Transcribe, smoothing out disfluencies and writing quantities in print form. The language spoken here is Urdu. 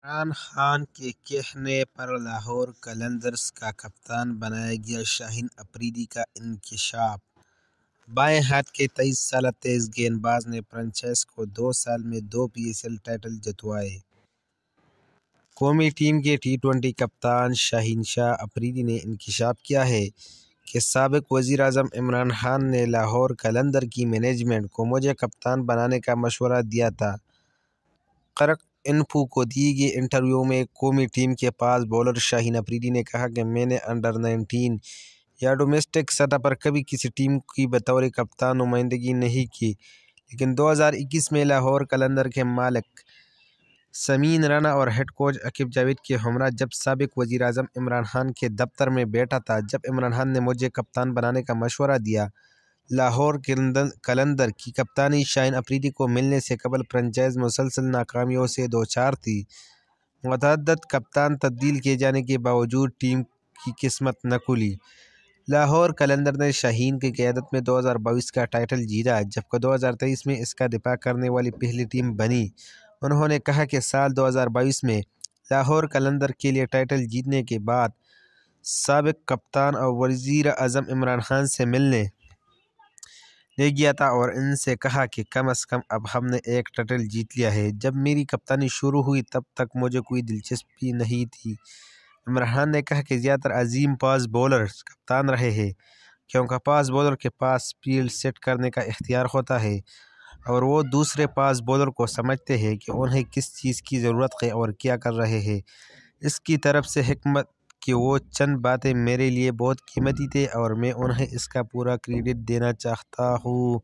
عمران خان کے کہنے پر لاہور قلندرز کا کپتان بنایا گیا شاہین افریدی کا انکشاف۔ بائیں ہاتھ کے 23 سالہ تیز گیند باز نے فرنچائز کو 2 سال میں 2 PSL ٹائٹل جتوائے۔ قومی ٹیم کے T20 کپتان شاہین شاہ افریدی نے انکشاف کیا ہے کہ سابق وزیر اعظم عمران خان نے لاہور قلندر کی مینجمنٹ کو مجھے کپتان بنانے کا مشورہ دیا تھا۔ قرق انفو کو دیے گئے انٹرویو میں قومی ٹیم کے فاسٹ بولر شاہین افریدی نے کہا کہ میں نے انڈر-19 یا ڈومیسٹک سطح پر کبھی کسی ٹیم کی بطور کپتان نمائندگی نہیں کی، لیکن 2021 میں لاہور قلندر کے مالک سمین رانا اور ہیڈ کوچ عقیب جاوید کے ہمراہ جب سابق وزیر اعظم عمران خان کے دفتر میں بیٹھا تھا، جب عمران خان نے مجھے کپتان بنانے کا مشورہ دیا۔ لاہور قلندر کی کپتانی شاہین افریدی کو ملنے سے قبل فرنچائز مسلسل ناکامیوں سے دوچار تھی۔ متعدد کپتان تبدیل کیے جانے کے باوجود ٹیم کی قسمت نہ کھلی۔ لاہور قلندر نے شاہین کی قیادت میں 2022 کا ٹائٹل جیتا، جبکہ 2023 میں اس کا دفاع کرنے والی پہلی ٹیم بنی۔ انہوں نے کہا کہ سال 2022 میں لاہور قلندر کے لیے ٹائٹل جیتنے کے بعد سابق کپتان اور وزیر اعظم عمران خان سے ملنے لے گیا تھا اور ان سے کہا کہ کم از کم اب ہم نے ایک ٹائٹل جیت لیا ہے۔ جب میری کپتانی شروع ہوئی تب تک مجھے کوئی دلچسپی نہیں تھی۔ عمران خان نے کہا کہ زیادہ تر عظیم فاسٹ بولرز کپتان رہے ہیں، کیونکہ فاسٹ بولر کے پاس فیلڈ سیٹ کرنے کا اختیار ہوتا ہے اور وہ دوسرے فاسٹ بولر کو سمجھتے ہیں کہ انہیں کس چیز کی ضرورت ہے اور کیا کر رہے ہیں۔ اس کی طرف سے حکمت کہ وہ چند باتیں میرے لیے بہت قیمتی تھیں اور میں انہیں اس کا پورا کریڈٹ دینا چاہتا ہوں۔